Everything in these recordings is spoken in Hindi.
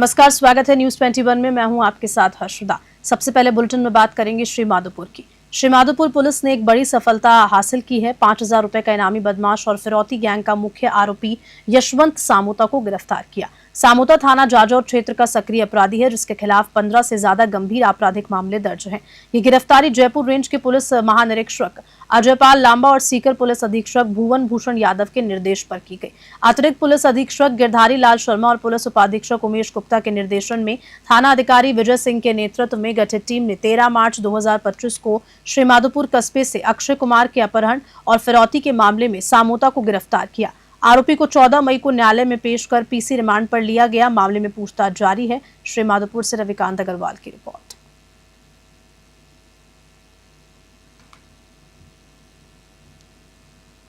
नमस्कार, स्वागत है न्यूज 21 में। मैं हूं आपके साथ हर्षदा। सबसे पहले बुलेटिन में बात करेंगे श्रीमाधोपुर की। श्रीमाधोपुर पुलिस ने एक बड़ी सफलता हासिल की है। 5,000 रुपए का इनामी बदमाश और फिरौती गैंग का मुख्य आरोपी यशवंत सामोता को गिरफ्तार किया। सामोता थाना जाजौर क्षेत्र का सक्रिय अपराधी है, जिसके खिलाफ 15 से ज्यादा गंभीर आपराधिक मामले दर्ज हैं। ये गिरफ्तारी जयपुर रेंज के पुलिस महानिरीक्षक अजयपाल लांबा और सीकर पुलिस अधीक्षक भुवन भूषण यादव के निर्देश पर की गई। अतिरिक्त पुलिस अधीक्षक गिरधारी लाल शर्मा और पुलिस उपाधीक्षक उमेश गुप्ता के निर्देशन में थाना अधिकारी विजय सिंह के नेतृत्व में गठित टीम ने 13 मार्च 2025 को श्रीमाधोपुर कस्बे से अक्षय कुमार के अपहरण और फिरौती के मामले में सामोता को गिरफ्तार किया। आरोपी को 14 मई को न्यायालय में पेश कर पीसी रिमांड पर लिया गया। मामले में पूछताछ जारी है। श्रीमाधोपुर से रविकांत अग्रवाल की रिपोर्ट।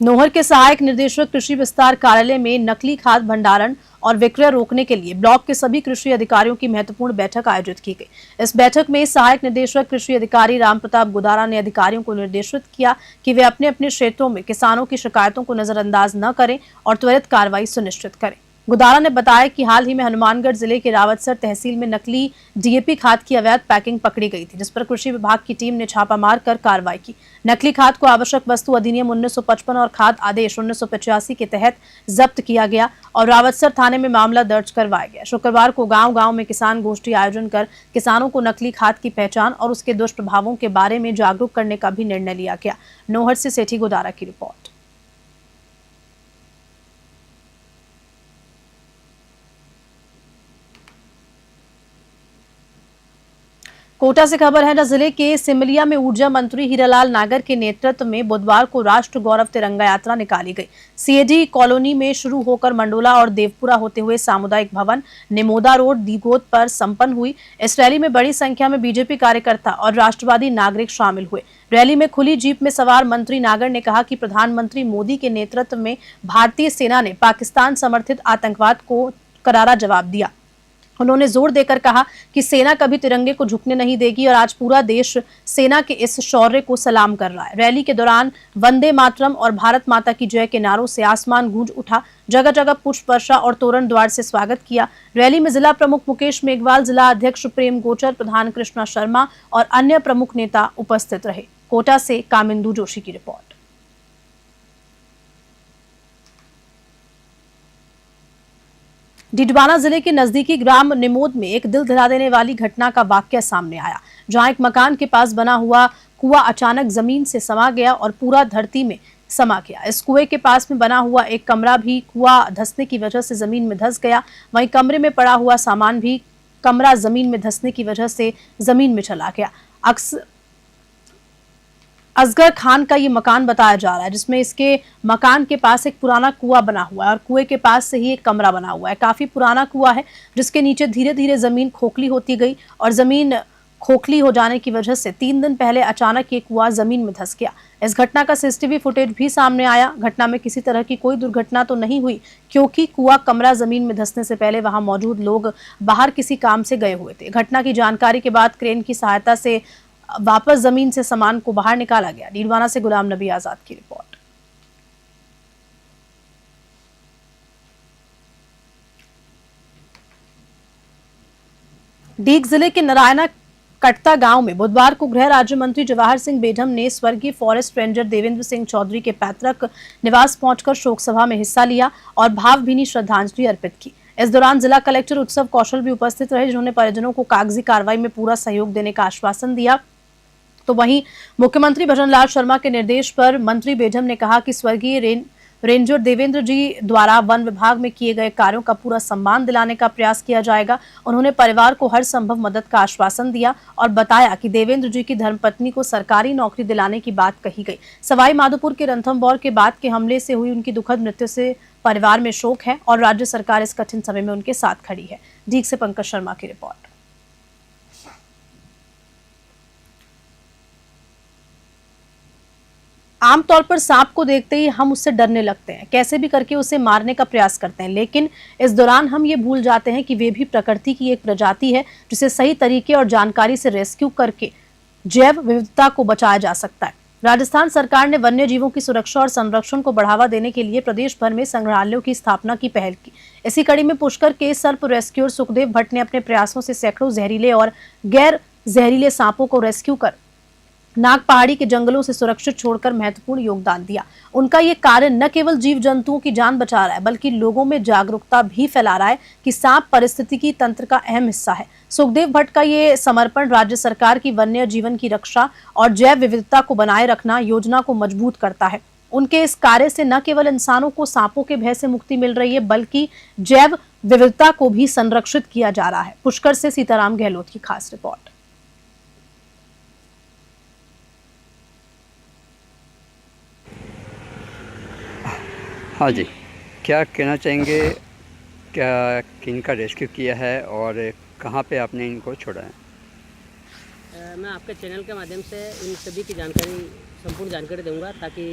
नोहर के सहायक निदेशक कृषि विस्तार कार्यालय में नकली खाद भंडारण और विक्रय रोकने के लिए ब्लॉक के सभी कृषि अधिकारियों की महत्वपूर्ण बैठक आयोजित की गई। इस बैठक में सहायक निदेशक कृषि अधिकारी राम प्रताप गुदारा ने अधिकारियों को निर्देशित किया कि वे अपने अपने क्षेत्रों में किसानों की शिकायतों को नजरअंदाज न करें और त्वरित कार्रवाई सुनिश्चित करें। गुदारा ने बताया कि हाल ही में हनुमानगढ़ जिले के रावतसर तहसील में नकली डीएपी खाद की अवैध पैकिंग पकड़ी गई थी, जिस पर कृषि विभाग की टीम ने छापा मारकर कार्रवाई की। नकली खाद को आवश्यक वस्तु अधिनियम 1955 और खाद आदेश 1985 के तहत जब्त किया गया और रावतसर थाने में मामला दर्ज करवाया गया। शुक्रवार को गांव-गांव में किसान गोष्ठी आयोजन कर किसानों को नकली खाद की पहचान और उसके दुष्प्रभावों के बारे में जागरूक करने का भी निर्णय लिया गया। नोहर से सेठी गुदारा की रिपोर्ट। कोटा से खबर है, जिले के सिमलिया में ऊर्जा मंत्री हीरालाल नागर के नेतृत्व में बुधवार को राष्ट्र गौरव तिरंगा यात्रा निकाली गई। सीएडी कॉलोनी में शुरू होकर मंडोला और देवपुरा होते हुए सामुदायिक भवन निमोदा रोड दीगोत पर संपन्न हुई। इस रैली में बड़ी संख्या में बीजेपी कार्यकर्ता और राष्ट्रवादी नागरिक शामिल हुए। रैली में खुली जीप में सवार मंत्री नागर ने कहा कि प्रधानमंत्री मोदी के नेतृत्व में भारतीय सेना ने पाकिस्तान समर्थित आतंकवाद को करारा जवाब दिया। उन्होंने जोर देकर कहा कि सेना कभी तिरंगे को झुकने नहीं देगी और आज पूरा देश सेना के इस शौर्य को सलाम कर रहा है। रैली के दौरान वंदे मातरम और भारत माता की जय के नारों से आसमान गूंज उठा। जगह जगह पुष्प वर्षा और तोरण द्वार से स्वागत किया। रैली में जिला प्रमुख मुकेश मेघवाल, जिला अध्यक्ष प्रेम गोचर, प्रधान कृष्णा शर्मा और अन्य प्रमुख नेता उपस्थित रहे। कोटा से कामिंदू जोशी की रिपोर्ट। डिडवाना जिले के नजदीकी ग्राम निमोद में एक दिल दहला देने वाली घटना का वाकया सामने आया, जहां एक मकान के पास बना हुआ कुआं अचानक जमीन से समा गया और पूरा धरती में समा गया। इस कुएं के पास में बना हुआ एक कमरा भी कुआं धंसने की वजह से जमीन में धंस गया। वहीं कमरे में पड़ा हुआ सामान भी कमरा जमीन में धंसने की वजह से जमीन में चला गया। असगर खान का ये मकान बताया जा रहा है, जिसमें इसके मकान के पास एक पुराना कुआं बना हुआ है और कुएं के पास से ही एक कमरा बना हुआ है। काफी पुराना कुआं है, जिसके नीचे धीरे धीरे जमीन खोखली होती गई और जमीन खोखली हो जाने की वजह से 3 दिन पहले अचानक ये कुआं जमीन में धंस गया। इस घटना का सीसीटीवी फुटेज भी सामने आया। घटना में किसी तरह की कोई दुर्घटना तो नहीं हुई, क्योंकि कुआं कमरा जमीन में धंसने से पहले वहां मौजूद लोग बाहर किसी काम से गए हुए थे। घटना की जानकारी के बाद क्रेन की सहायता से वापस जमीन से सामान को बाहर निकाला गया। डीडवाना से गुलाम नबी आजाद की रिपोर्ट। डीग जिले के नारायणा कटता गांव में बुधवार को गृह राज्य मंत्री जवाहर सिंह बेढम ने स्वर्गीय फॉरेस्ट रेंजर देवेंद्र सिंह चौधरी के पैतृक निवास पहुंचकर शोक सभा में हिस्सा लिया और भावभीनी श्रद्धांजलि अर्पित की। इस दौरान जिला कलेक्टर उत्सव कौशल भी उपस्थित रहे, जिन्होंने परिजनों को कागजी कार्रवाई में पूरा सहयोग देने का आश्वासन दिया। तो वहीं मुख्यमंत्री भजनलाल शर्मा के निर्देश पर मंत्री बेढम ने कहा कि स्वर्गीय रेंजर देवेंद्र जी द्वारा वन विभाग में किए गए कार्यों का पूरा सम्मान दिलाने का प्रयास किया जाएगा। उन्होंने परिवार को हर संभव मदद का आश्वासन दिया और बताया कि देवेंद्र जी की धर्मपत्नी को सरकारी नौकरी दिलाने की बात कही गई। सवाई माधोपुर के रणथंभौर के बाद के हमले से हुई उनकी दुखद मृत्यु से परिवार में शोक है और राज्य सरकार इस कठिन समय में उनके साथ खड़ी है। डीग से पंकज शर्मा की रिपोर्ट। आमतौर पर सांप को देखते ही हम उससे डरने लगते हैं, कैसे भी करके उसे मारने का प्रयास करते हैं, लेकिन इस दौरान हम ये भूल जाते हैं कि वे भी प्रकृति की एक प्रजाति है, जिसे सही तरीके और जानकारी से रेस्क्यू करके जैव विविधता को बचाया जा सकता है। राजस्थान सरकार ने वन्य जीवों की सुरक्षा और संरक्षण को बढ़ावा देने के लिए प्रदेश भर में संग्रहालयों की स्थापना की पहल की। इसी कड़ी में पुष्कर के सर्प रेस्क्यूअर सुखदेव भट्ट ने अपने प्रयासों से सैकड़ों जहरीले और गैर जहरीले सांपों को रेस्क्यू कर नाग पहाड़ी के जंगलों से सुरक्षित छोड़कर महत्वपूर्ण योगदान दिया। उनका ये कार्य न केवल जीव जंतुओं की जान बचा रहा है, बल्कि लोगों में जागरूकता भी फैला रहा है कि सांप पारिस्थितिकी तंत्र का अहम हिस्सा है। सुखदेव भट्ट का ये समर्पण राज्य सरकार की वन्य जीवन की रक्षा और जैव विविधता को बनाए रखना योजना को मजबूत करता है। उनके इस कार्य से न केवल इंसानों को सांपों के भय से मुक्ति मिल रही है, बल्कि जैव विविधता को भी संरक्षित किया जा रहा है। पुष्कर से सीताराम गहलोत की खास रिपोर्ट। हाँ जी, क्या कहना चाहेंगे, क्या किनका रेस्क्यू किया है और कहाँ पे आपने इनको छोड़ा है? मैं आपके चैनल के माध्यम से इन सभी की जानकारी, संपूर्ण जानकारी दूंगा ताकि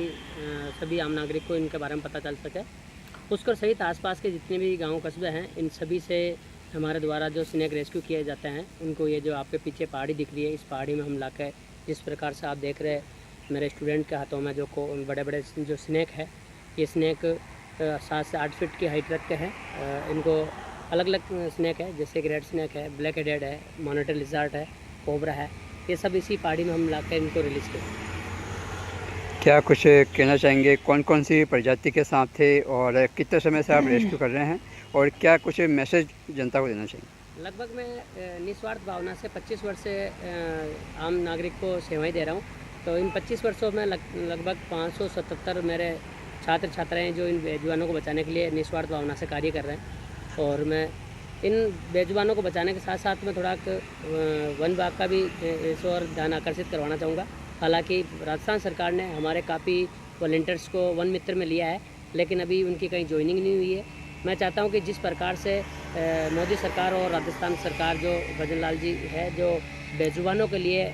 सभी आम नागरिक को इनके बारे में पता चल सके। पुष्कर सहित आसपास के जितने भी गांव कस्बे हैं, इन सभी से हमारे द्वारा जो स्नैक रेस्क्यू किए जाते हैं, उनको ये जो आपके पीछे पहाड़ी दिख रही है, इस पहाड़ी में हम ला के जिस प्रकार से आप देख रहे हैं मेरे स्टूडेंट के हाथों में जो बड़े बड़े जो स्नैक है, ये स्नैक 7 से 8 फीट की हाइट रखते हैं। इनको अलग अलग स्नैक है, जैसे कि रेड स्नैक है, ब्लैक हेडेड है, मॉनिटर लिजार्ड है, कोबरा है, ये सब इसी पहाड़ी में हम लाकर इनको रिलीज़ किए। क्या कुछ कहना चाहेंगे, कौन कौन सी प्रजाति के सांप थे और कितने समय से आप रेस्क्यू कर रहे हैं, और क्या कुछ मैसेज जनता को देना चाहिए? लगभग मैं निस्वार्थ भावना से 25 वर्ष से आम नागरिक को सेवाएं दे रहा हूँ। तो इन 25 वर्षों में लगभग 577 मेरे छात्र छात्राएँ जो इन बेजुबानों को बचाने के लिए निस्वार्थ भावना से कार्य कर रहे हैं। और मैं इन बेजुबानों को बचाने के साथ साथ में थोड़ा वन विभाग का भी इस ओर ध्यान आकर्षित करवाना चाहूँगा। हालांकि राजस्थान सरकार ने हमारे काफ़ी वॉलंटियर्स को वन मित्र में लिया है, लेकिन अभी उनकी कहीं ज्वाइनिंग नहीं हुई है। मैं चाहता हूं कि जिस प्रकार से मोदी सरकार और राजस्थान सरकार जो भजन लाल जी है, जो बेजुबानों के लिए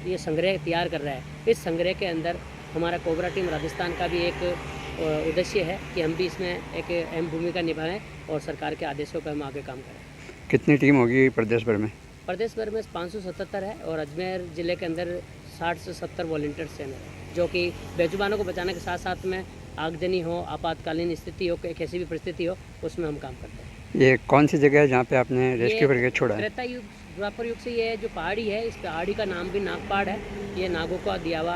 ये संग्रह तैयार कर रहा है, इस संग्रह के अंदर हमारा कोबरा टीम राजस्थान का भी एक उद्देश्य है कि हम भी इसमें एक अहम भूमिका निभाएं और सरकार के आदेशों पर हम आगे काम करें। कितनी टीम होगी प्रदेश भर में? प्रदेश भर में 577 है और अजमेर ज़िले के अंदर 60 से 70 वॉलंटियर्स हैं जो कि बेजुबानों को बचाने के साथ साथ में आगजनी हो, आपातकालीन स्थिति हो, कैसी भी परिस्थिति हो, उसमें हम काम करते हैं। ये कौन सी जगह है जहाँ पे आपने रेस्क्यू करके छोड़ा है? त्रेता युग, द्वापर युग से ये जो पहाड़ी है, इस पहाड़ी का नाम भी नाग पहाड़ है। ये नागों का दिया हुआ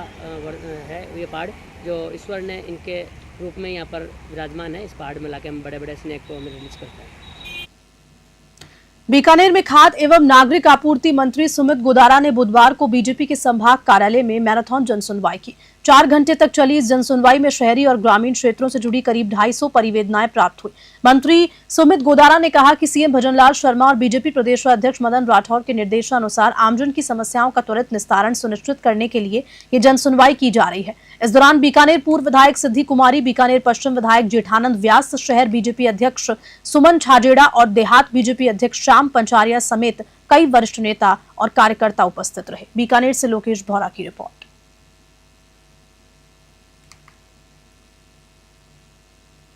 है ये पहाड़, जो ईश्वर ने इनके रूप में यहाँ पर विराजमान है। इस पहाड़ में लाके हम बड़े बड़े स्नैक को हम रिलीज करते हैं। बीकानेर में खाद्य एवं नागरिक आपूर्ति मंत्री सुमित गोदारा ने बुधवार को बीजेपी के संभाग कार्यालय में मैराथन जनसुनवाई की। 4 घंटे तक चली इस जनसुनवाई में शहरी और ग्रामीण क्षेत्रों से जुड़ी करीब 250 परिवेदनाएं प्राप्त हुई। मंत्री सुमित गोदारा ने कहा कि सीएम भजनलाल शर्मा और बीजेपी प्रदेश अध्यक्ष मदन राठौर के निर्देशानुसार आमजन की समस्याओं का त्वरित निस्तारण सुनिश्चित करने के लिए ये जनसुनवाई की जा रही है। इस दौरान बीकानेर पूर्व विधायक सिद्धि कुमारी, बीकानेर पश्चिम विधायक जेठानंद व्यास, शहर बीजेपी अध्यक्ष सुमन छाजेड़ा और देहात बीजेपी अध्यक्ष श्याम पंचारिया समेत कई वरिष्ठ नेता और कार्यकर्ता उपस्थित रहे। बीकानेर से लोकेश भौरा की रिपोर्ट।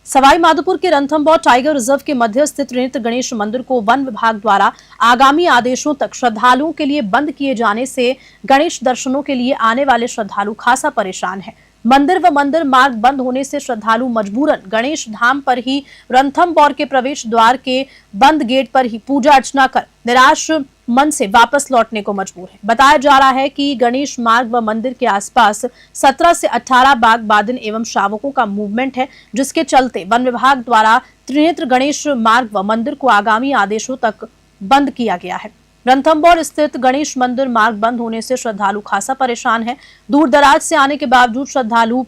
सवाई माधोपुर के रणथंभौर टाइगर रिजर्व के मध्य स्थित त्रिनेत्र गणेश मंदिर को वन विभाग द्वारा आगामी आदेशों तक श्रद्धालुओं के लिए बंद किए जाने से गणेश दर्शनों के लिए आने वाले श्रद्धालु खासा परेशान हैं। मंदिर व मंदिर मार्ग बंद होने से श्रद्धालु मजबूरन गणेश धाम पर ही रणथंभौर के प्रवेश द्वार के बंद गेट पर ही पूजा अर्चना कर निराश मन से वापस लौटने को मजबूर है। बताया जा रहा है कि गणेश मार्ग व मंदिर के आसपास 17 से 18 बाग बादिन एवं शावकों का मूवमेंट है, जिसके चलते वन विभाग द्वारा त्रिनेत्र गणेश मार्ग व मंदिर को आगामी आदेशों तक बंद किया गया है। रणथंभौर स्थित गणेश मंदिर मार्ग बंद होने से श्रद्धालु खासा परेशान है। दूर दराज से आने के बावजूद श्रद्धालु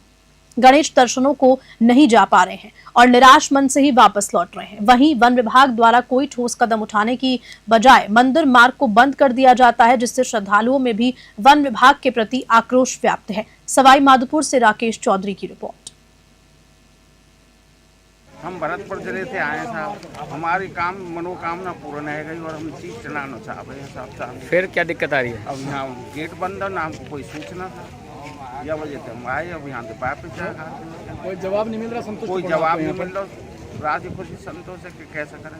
गणेश दर्शनों को नहीं जा पा रहे हैं और निराश मन से ही वापस लौट रहे हैं। वहीं वन विभाग द्वारा कोई ठोस कदम उठाने की बजाय मंदिर मार्ग को बंद कर दिया जाता है, जिससे श्रद्धालुओं में भी वन विभाग के प्रति आक्रोश व्याप्त है। सवाई माधोपुर से राकेश चौधरी की रिपोर्ट। हम भरतपुर जिले से आए साहब, हमारी काम मनोकामना पूर्ण है गई और हम चीज चलाना चाहते हैं साहब। फिर क्या दिक्कत आ रही है? अब यहाँ गेट बंद है ना, हमको कोई सूचना था, यह वजह से हम आए। अब यहाँ से वापस कोई जवाब नहीं मिल रहा, संतोष कोई जवाब नहीं मिल रहा, राजी खुशी संतोष है कि कैसा करें।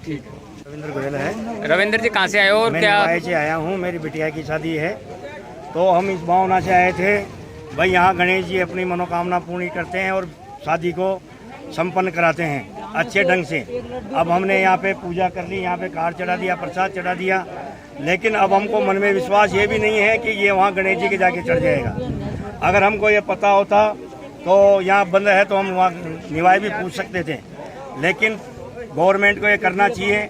ठीक है। रविंद्र गोयल है। रविंद्र जी कहाँ से आए हो और मैं क्या? मुंबई से आया हूँ, मेरी बिटिया की शादी है तो हम इस भावना से आए थे भाई यहाँ गणेश जी अपनी मनोकामना पूरी करते हैं और शादी को संपन्न कराते हैं अच्छे ढंग से। अब हमने यहाँ पे पूजा कर ली, यहाँ पे कार चढ़ा दिया, प्रसाद चढ़ा दिया, लेकिन अब हमको मन में विश्वास ये भी नहीं है कि ये वहाँ गणेश जी के जाके चढ़ जाएगा। अगर हमको ये पता होता तो यहाँ बंद है तो हम वहाँ निवाई भी पूछ सकते थे, लेकिन गवर्नमेंट को ये करना चाहिए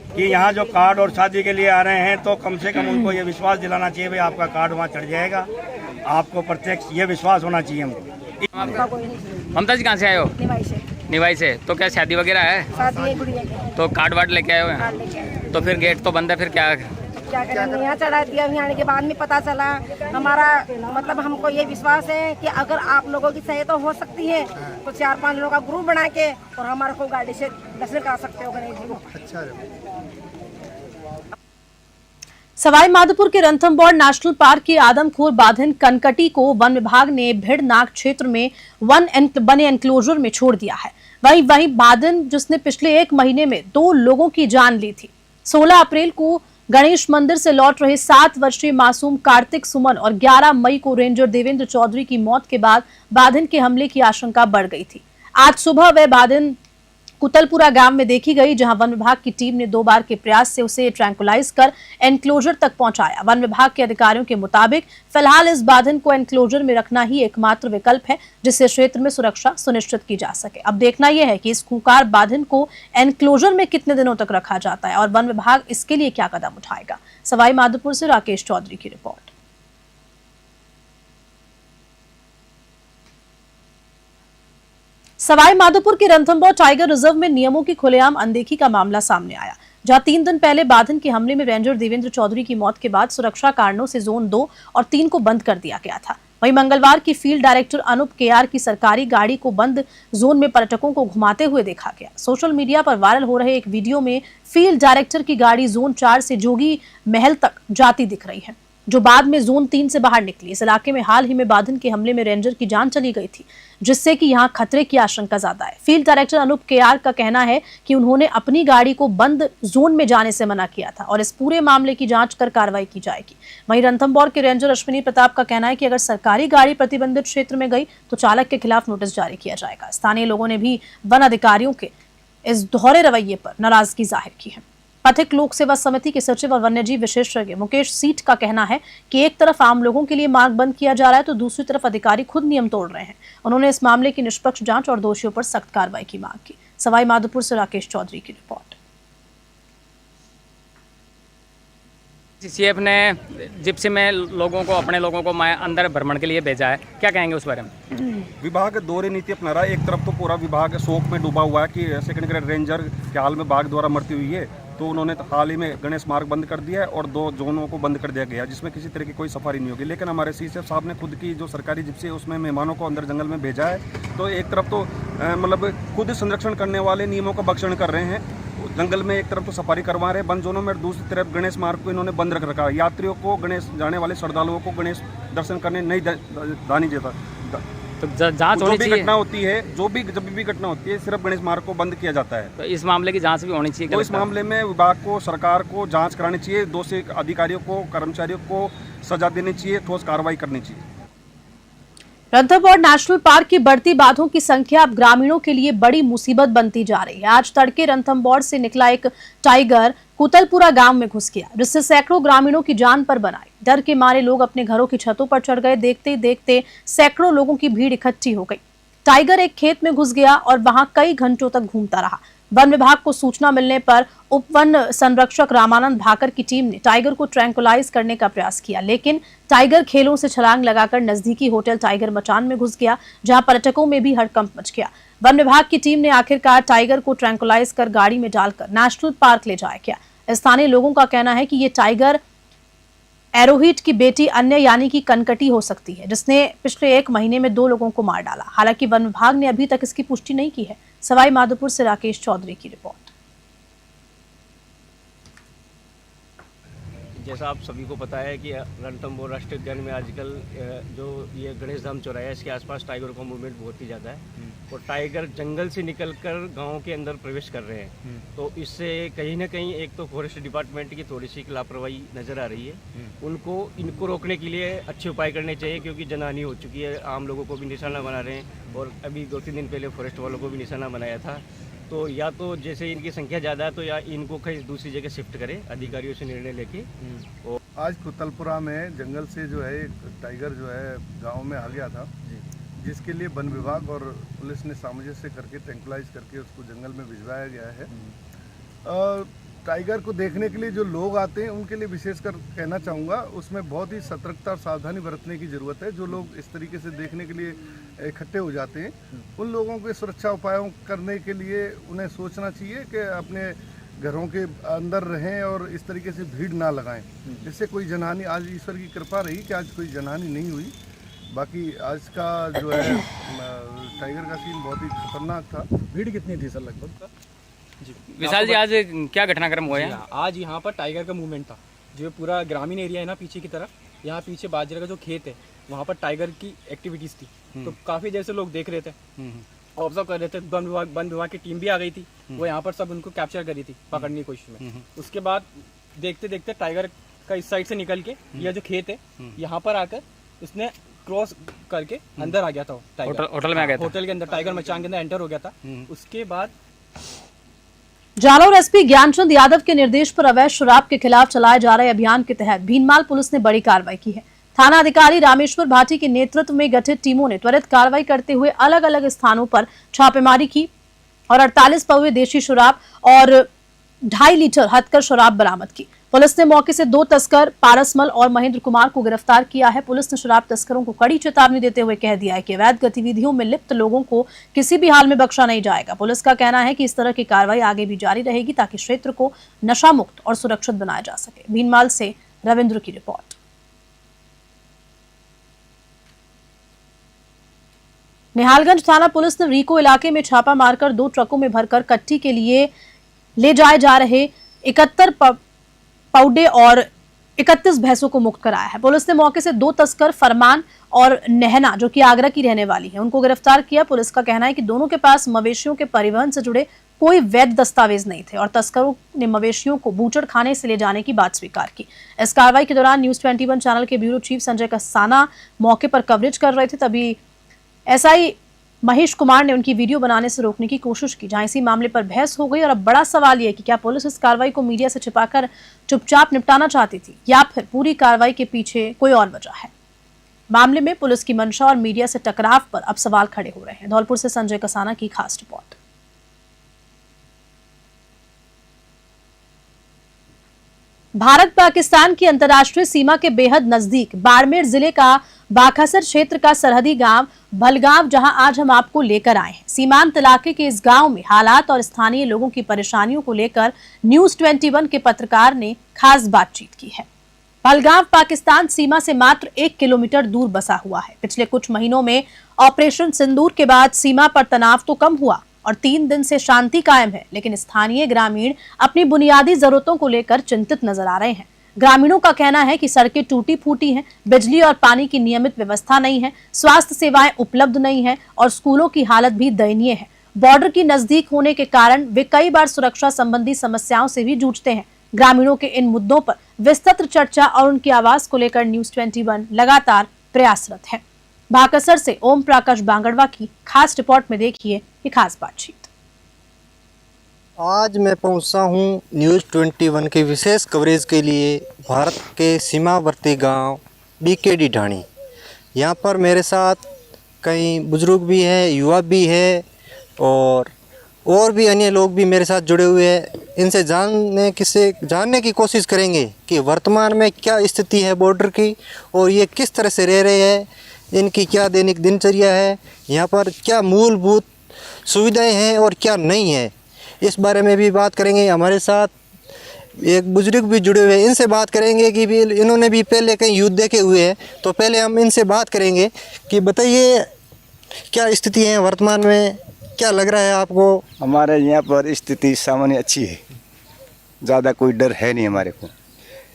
कि यहाँ जो कार्ड और शादी के लिए आ रहे हैं तो कम से कम उनको ये विश्वास दिलाना चाहिए भाई आपका कार्ड वहाँ चढ़ जाएगा, आपको प्रत्यक्ष ये विश्वास होना चाहिए हमको। ममता जी कहाँ से आए हो? निवाई से। निवाई से। तो क्या शादी वगैरह है? शादी है गुड़िया की। तो कार्ड वार्ड लेके आए हो? कार्ड लेके आए। तो फिर गेट तो बंद है, फिर क्या करेंगे? यहाँ चढ़ा दिया, यहाँ आने के बाद में पता चला। हमारा मतलब हमको ये विश्वास है कि अगर आप लोगों की सहायता हो सकती है तो 4-5 लोगों का ग्रुप बना के और हमारे को गाड़ी से दर्शन करा सकते हो गणेश जी को। सवाई माधोपुर के रणथंभौर नेशनल पार्क के आदमखोर बाधिन कनकटी को वन विभाग ने भिड़नाग क्षेत्र में बने एनक्लोजर में छोड़ दिया है। वहीं बाधिन जिसने पिछले 1 महीने में 2 लोगों की जान ली थी। 16 अप्रैल को गणेश मंदिर से लौट रहे 7 वर्षीय मासूम कार्तिक सुमन और 11 मई को रेंजर देवेंद्र चौधरी की मौत के बाद बाधिन के हमले की आशंका बढ़ गई थी। आज सुबह वह बाधिन कुतलपुरा गांव में देखी गई, जहां वन विभाग की टीम ने 2 बार के प्रयास से उसे ट्रैंकुलाइज कर एनक्लोजर तक पहुंचाया। वन विभाग के अधिकारियों के मुताबिक फिलहाल इस बाधिन को एनक्लोजर में रखना ही एकमात्र विकल्प है जिससे क्षेत्र में सुरक्षा सुनिश्चित की जा सके। अब देखना यह है कि इस खूंखार बाधिन को एनक्लोजर में कितने दिनों तक रखा जाता है और वन विभाग इसके लिए क्या कदम उठाएगा। सवाई माधोपुर से राकेश चौधरी की रिपोर्ट। सवाई माधोपुर के रणथंभौर टाइगर रिजर्व में नियमों की खुलेआम अनदेखी का मामला सामने आया, जहां 3 दिन पहले बाधिन के हमले में रेंजर देवेंद्र चौधरी की मौत के बाद सुरक्षा कारणों से जोन 2 और 3 को बंद कर दिया गया था। वहीं मंगलवार की फील्ड डायरेक्टर अनूप केआर की सरकारी गाड़ी को बंद जोन में पर्यटकों को घुमाते हुए देखा गया। सोशल मीडिया पर वायरल हो रहे एक वीडियो में फील्ड डायरेक्टर की गाड़ी जोन 4 से जोगी महल तक जाती दिख रही है, जो बाद में जोन 3 से बाहर निकली। इस इलाके में हाल ही में बाधिन के हमले में रेंजर की जान चली गई थी, जिससे कि यहां खतरे की आशंका ज्यादा है। फील्ड डायरेक्टर अनूप केआर का कहना है कि उन्होंने अपनी गाड़ी को बंद जोन में जाने से मना किया था और इस पूरे मामले की जांच कर कार्रवाई की जाएगी। वहीं रणथंभौर के रेंजर अश्विनी प्रताप का कहना है कि अगर सरकारी गाड़ी प्रतिबंधित क्षेत्र में गई तो चालक के खिलाफ नोटिस जारी किया जाएगा। स्थानीय लोगों ने भी वन अधिकारियों के इस दोहरे रवैये पर नाराजगी जाहिर की है। पथिक लोक सेवा समिति के सचिव और वन्यजीव विशेषज्ञ मुकेश सीठ का कहना है कि एक तरफ आम लोगों के लिए मार्ग बंद किया जा रहा है तो दूसरी तरफ अधिकारी खुद नियम तोड़ रहे हैं। उन्होंने इस मामले की निष्पक्ष जांच और दोषियों पर सख्त कार्रवाई की मांग की। सवाई माधोपुर से राकेश चौधरी की रिपोर्ट। सीएफ ने जिप्सी में अपने लोगों को अंदर भ्रमण के लिए भेजा है, क्या कहेंगे उस बारे में? विभाग दोहरी नीति अपना रहा है। एक तरफ तो पूरा विभाग शोक में डूबा हुआ है कि सेकंड ग्रेड रेंजर के हाल में बाघ द्वारा मृत्यु हुई है, तो उन्होंने हाल ही में गणेश मार्ग बंद कर दिया है और 2 जोनों को बंद कर दिया गया जिसमें किसी तरह की कोई सफारी नहीं होगी। लेकिन हमारे सीएफ साहब ने खुद की जो सरकारी जिप्सी है उसमें मेहमानों को अंदर जंगल में भेजा है। तो एक तरफ तो मतलब खुद संरक्षण करने वाले नियमों का भक्षण कर रहे हैं, जंगल में एक तरफ तो सफारी करवा रहे हैं बंद जोनों में, दूसरी तरफ गणेश मार्ग को इन्होंने बंद रख रखा है। यात्रियों को, गणेश जाने वाले श्रद्धालुओं को गणेश दर्शन करने नहीं जाने देता। तो जांच जो होनी भी चाहिए। घटना होती है, जब भी घटना होती है सिर्फ गणेश मार्ग को बंद किया जाता है। तो इस मामले की जांच भी होनी चाहिए। तो इस मामले में विभाग को, सरकार को जांच करानी चाहिए, दोषी अधिकारियों को, कर्मचारियों को सजा देनी चाहिए, ठोस कार्रवाई करनी चाहिए। रणथंभौर नेशनल पार्क की बढ़ती बाघों की संख्या अब ग्रामीणों के लिए बड़ी मुसीबत बनती जा रही है। आज तड़के रणथंभौर से निकला एक टाइगर कुतलपुरा गांव में घुस गया, जिससे सैकड़ों ग्रामीणों की जान पर बन आई। डर के मारे लोग अपने घरों की छतों पर चढ़ गए। देखते ही देखते सैकड़ों लोगों की भीड़ इकट्ठी हो गई। टाइगर एक खेत में घुस गया और वहां कई घंटों तक घूमता रहा। वन विभाग को सूचना मिलने पर उप वन संरक्षक रामानंद भाकर की टीम ने टाइगर को ट्रैंकुलाइज करने का प्रयास किया, लेकिन टाइगर खेलों से छलांग लगाकर नजदीकी होटल टाइगर मचान में घुस गया, जहां पर्यटकों में भी हड़कंप मच गया। वन विभाग की टीम ने आखिरकार टाइगर को ट्रैंकुलाइज कर गाड़ी में डालकर नेशनल पार्क ले जाया गया। स्थानीय लोगों का कहना है कि ये टाइगर एरोहिट की बेटी अन्य यानी कि कनकटी हो सकती है, जिसने पिछले 1 महीने में 2 लोगों को मार डाला। हालांकि वन विभाग ने अभी तक इसकी पुष्टि नहीं की है। सवाई माधोपुर से राकेश चौधरी की रिपोर्ट। जैसा आप सभी को पता है कि रणथंभौर राष्ट्रीय उद्यान में आजकल जो ये गणेश धाम चौराहा है इसके आसपास टाइगरों का मूवमेंट बहुत ही ज़्यादा है और टाइगर जंगल से निकलकर गांव के अंदर प्रवेश कर रहे हैं। तो इससे कहीं ना कहीं एक तो फॉरेस्ट डिपार्टमेंट की थोड़ी सी लापरवाही नज़र आ रही है। इनको रोकने के लिए अच्छे उपाय करने चाहिए, क्योंकि जनहानि हो चुकी है, आम लोगों को भी निशाना बना रहे हैं और अभी 2-3 दिन पहले फॉरेस्ट वालों को भी निशाना बनाया था। तो या तो जैसे इनकी संख्या ज़्यादा है तो या इनको कहीं दूसरी जगह शिफ्ट करें अधिकारियों से निर्णय लेके। और आज कुतलपुरा में जंगल से जो है एक टाइगर जो है गांव में आ गया था, जिसके लिए वन विभाग और पुलिस ने सामंजस्य करके ट्रैंक्विलाइज करके उसको जंगल में भिजवाया गया है। टाइगर को देखने के लिए जो लोग आते हैं उनके लिए विशेषकर कहना चाहूँगा, उसमें बहुत ही सतर्कता और सावधानी बरतने की ज़रूरत है। जो लोग इस तरीके से देखने के लिए इकट्ठे हो जाते हैं, उन लोगों के सुरक्षा उपायों करने के लिए उन्हें सोचना चाहिए कि अपने घरों के अंदर रहें और इस तरीके से भीड़ ना लगाएं, जिससे कोई जनहानि, आज ईश्वर की कृपा रही कि आज कोई जनहानि नहीं हुई। बाकी आज का जो है टाइगर का सीन बहुत ही खतरनाक था। भीड़ कितनी थी सर लगभग? विशाल जी, आज क्या घटनाक्रम हुआ है? आज यहाँ पर टाइगर का मूवमेंट था। जो पूरा ग्रामीण एरिया है ना पीछे की तरफ, यहाँ पीछे बाजरे का जो खेत है वहाँ पर टाइगर की एक्टिविटीज़ थी। तो काफ़ी देर से लोग देख रहे थे, ऑब्जर्व कर रहे थे। वन विभाग की टीम भी आ गई थी, वो यहाँ पर सब उनको कैप्चर करी थी पकड़ने की कोशिश में। उसके बाद देखते देखते टाइगर का इस साइड से निकल के यह जो खेत है यहाँ पर आकर उसने क्रॉस करके अंदर आ गया था। टाइगर होटल में आ गया था, होटल के अंदर टाइगर मचान के अंदर एंटर हो गया था। उसके बाद जालौर एसपी ज्ञानचंद यादव के निर्देश पर अवैध शराब के खिलाफ चलाए जा रहे अभियान के तहत भीनमाल पुलिस ने बड़ी कार्रवाई की है। थाना अधिकारी रामेश्वर भाटी के नेतृत्व में गठित टीमों ने त्वरित कार्रवाई करते हुए अलग अलग स्थानों पर छापेमारी की और 48 पौवे देशी शराब और 2.5 लीटर हथकर शराब बरामद की। पुलिस ने मौके से 2 तस्कर पारसमल और महेंद्र कुमार को गिरफ्तार किया है। पुलिस ने शराब तस्करों को कड़ी चेतावनी देते हुए कह दिया है कि अवैध गतिविधियों में लिप्त लोगों को किसी भी हाल में बख्शा नहीं जाएगा। पुलिस का कहना है कि इस तरह की कार्रवाई आगे भी जारी रहेगी ताकि क्षेत्र को नशा मुक्त और सुरक्षित बनाया जा सके। भीनमाल से रविंद्र की रिपोर्ट। निहालगंज थाना पुलिस ने रीको इलाके में छापा मारकर 2 ट्रकों में भरकर कट्टी के लिए ले जाए जा रहे 71 पाउडे और 31 भैंसों को मुक्त कराया है। पुलिस ने मौके से 2 तस्कर फरमान और नहना, जो कि आगरा की रहने वाली है, उनको गिरफ्तार किया। पुलिस का कहना है कि दोनों के पास मवेशियों के परिवहन से जुड़े कोई वैध दस्तावेज नहीं थे और तस्करों ने मवेशियों को बूचड़ खाने से ले जाने की बात स्वीकार की। इस कार्रवाई के दौरान न्यूज 21 चैनल के ब्यूरो चीफ संजय कसाना मौके पर कवरेज कर रहे थे, तभी एसआई महेश कुमार ने उनकी वीडियो बनाने से रोकने की कोशिश की, जहां इसी मामले पर बहस हो गई। और अब बड़ा सवाल यह है कि क्या पुलिस इस कार्रवाई को मीडिया से छिपाकर चुपचाप निपटाना चाहती थी या फिर पूरी कार्रवाई के पीछे कोई और वजह है। मामले में पुलिस की मंशा और मीडिया से टकराव पर अब सवाल खड़े हो रहे हैं। धौलपुर से संजय कसाना की खास रिपोर्ट। भारत पाकिस्तान की अंतर्राष्ट्रीय सीमा के बेहद नजदीक बाड़मेर जिले का बाखासर क्षेत्र का सरहदी गांव भलगांव, जहां आज हम आपको लेकर आए हैं। सीमांत इलाके के इस गांव में हालात और स्थानीय लोगों की परेशानियों को लेकर न्यूज 21 के पत्रकार ने खास बातचीत की है। भलगांव पाकिस्तान सीमा से मात्र 1 किलोमीटर दूर बसा हुआ है। पिछले कुछ महीनों में ऑपरेशन सिंदूर के बाद सीमा पर तनाव तो कम हुआ और 3 दिन से शांति कायम है, लेकिन स्थानीय ग्रामीण अपनी बुनियादी जरूरतों को लेकर चिंतित नजर आ रहे हैं। ग्रामीणों का कहना है कि सड़कें टूटी फूटी हैं, बिजली और पानी की नियमित व्यवस्था नहीं है, स्वास्थ्य सेवाएं उपलब्ध नहीं है और स्कूलों की हालत भी दयनीय है। बॉर्डर की नजदीक होने के कारण वे कई बार सुरक्षा संबंधी समस्याओं से भी जूझते हैं। ग्रामीणों के इन मुद्दों पर विस्तृत चर्चा और उनकी आवाज को लेकर न्यूज 21 लगातार प्रयासरत है। भाकसर से ओम प्रकाश बांगड़वा की खास रिपोर्ट में देखिए ये खास बातचीत। आज मैं पहुंचा हूं न्यूज़ 21 के विशेष कवरेज के लिए भारत के सीमावर्ती गांव बीकेडी ढाणी। यहां पर मेरे साथ कई बुजुर्ग भी हैं, युवा भी है और भी अन्य लोग भी मेरे साथ जुड़े हुए हैं। इनसे जानने की कोशिश करेंगे कि वर्तमान में क्या स्थिति है बॉर्डर की और ये किस तरह से रह रहे हैं, इनकी क्या दैनिक दिनचर्या है, यहाँ पर क्या मूलभूत सुविधाएं हैं और क्या नहीं है, इस बारे में भी बात करेंगे। हमारे साथ एक बुजुर्ग भी जुड़े हुए हैं, इनसे बात करेंगे कि भी इन्होंने भी पहले कहीं युद्ध देखे हुए हैं। तो पहले हम इनसे बात करेंगे कि बताइए क्या स्थिति है वर्तमान में, क्या लग रहा है आपको? हमारे यहाँ पर स्थिति सामान्य अच्छी है, ज़्यादा कोई डर है नहीं हमारे को।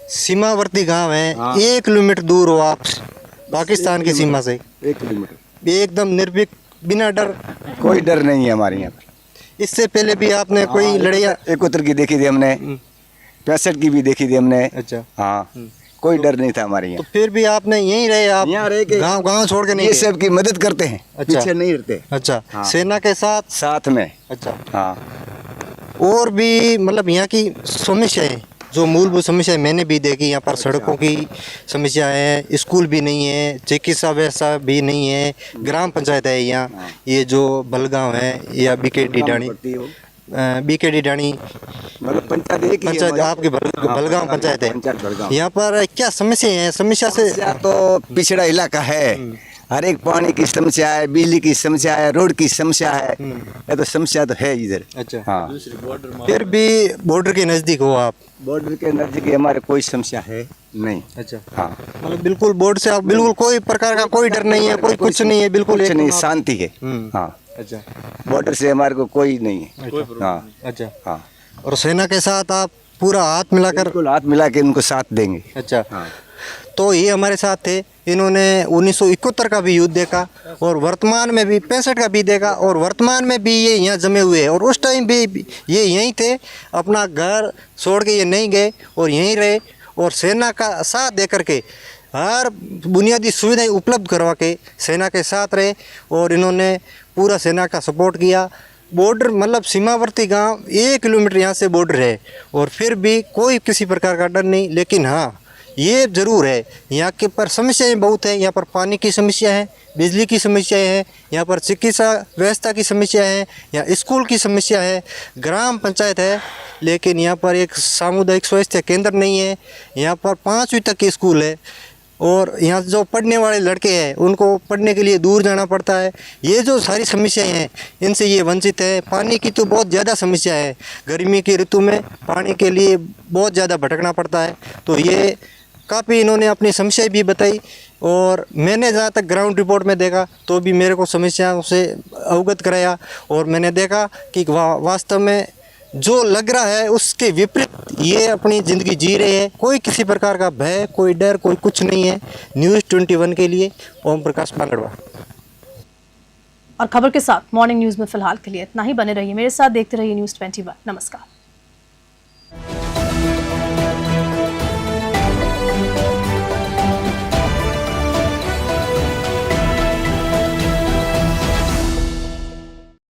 सीमावर्ती गांव है, 1 किलोमीटर दूर हो आप पाकिस्तान की सीमा से, 1 किलोमीटर एकदम निर्भीक, बिना डर। कोई डर नहीं है हमारे यहाँ पर। इससे पहले भी आपने कोई लड़ाइयाँ? 71 की देखी थी हमने, 65 की भी देखी थी हमने। अच्छा। हाँ, कोई डर नहीं था हमारे यहाँ। तो फिर भी आपने यहीं रहे, आप यहाँ रह के गांव छोड़ के नहीं ये गए? सब की मदद करते हैं। अच्छा। पीछे नहीं रहते। अच्छा। हाँ। सेना के साथ में। अच्छा। हाँ। और भी मतलब यहाँ की समस्याएं, जो मूलभूत समस्या मैंने भी देखी, यहाँ पर सड़कों की समस्या है, स्कूल भी नहीं है, चिकित्सा व्यवस्था भी नहीं है, ग्राम पंचायत है यहाँ, ये जो बलगांव है या बीकेडी ढाणी, बीकेडी ढाणी मतलब पंचायत आपकी बलगांव पंचायत है। यहाँ पर क्या समस्या है? समस्या से तो पिछड़ा इलाका है, हर एक पानी की समस्या है, बिजली की समस्या है, रोड की समस्या है, ये तो समस्या तो है इधर। अच्छा। हाँ। फिर भी बॉर्डर के नज़दीक हो आप? बॉर्डर के नज़दीक हमारे कोई समस्या है नहीं। अच्छा। हाँ, मतलब बिल्कुल बॉर्डर से आप बिल्कुल कोई प्रकार का कोई डर नहीं है, कोई कुछ नहीं है, बिल्कुल कुछ नहीं, शांति है। हाँ। अच्छा। बॉर्डर से हमारे को कोई नहीं है। हाँ। अच्छा। हाँ। और सेना के साथ आप पूरा हाथ मिलाकर? बिल्कुल हाथ मिला के उनको साथ देंगे। अच्छा। हाँ। तो ये हमारे साथ थे, इन्होंने 1971 का भी युद्ध देखा और वर्तमान में भी 65 का भी देखा, और वर्तमान में भी ये यहाँ जमे हुए हैं, और उस टाइम भी ये यहीं थे, अपना घर छोड़ के ये नहीं गए और यहीं रहे, और सेना का साथ दे करके हर बुनियादी सुविधाएं उपलब्ध करवा के सेना के साथ रहे, और इन्होंने पूरा सेना का सपोर्ट किया। बॉर्डर मतलब सीमावर्ती गांव 1 किलोमीटर यहाँ से बॉर्डर है, और फिर भी कोई किसी प्रकार का डर नहीं। लेकिन हाँ, ये ज़रूर है, यहाँ के पर समस्याएं बहुत है। यहाँ पर पानी की समस्या है, बिजली की समस्याएं हैं, यहाँ पर चिकित्सा व्यवस्था की समस्या है, यहाँ स्कूल की समस्या है, ग्राम पंचायत है, लेकिन यहाँ पर एक सामुदायिक स्वास्थ्य केंद्र नहीं है। यहाँ पर 5वीं तक की स्कूल है, और यहाँ जो पढ़ने वाले लड़के हैं उनको पढ़ने के लिए दूर जाना पड़ता है। ये जो सारी समस्याएं हैं, इनसे ये वंचित है। पानी की तो बहुत ज़्यादा समस्या है, गर्मी की ऋतु में पानी के लिए बहुत ज़्यादा भटकना पड़ता है। तो ये काफ़ी इन्होंने अपनी समस्याएं भी बताई, और मैंने जहाँ तक ग्राउंड रिपोर्ट में देखा तो भी मेरे को समस्याओं से अवगत कराया, और मैंने देखा कि वास्तव में जो लग रहा है उसके विपरीत ये अपनी ज़िंदगी जी रहे हैं। कोई किसी प्रकार का भय, कोई डर, कोई कुछ नहीं है। न्यूज़ 21 के लिए ओम प्रकाश पांगड़वा। और खबर के साथ मॉर्निंग न्यूज़ में फिलहाल के लिए इतना ही। बने रहिए मेरे साथ, देखते रहिए न्यूज़ 21। नमस्कार।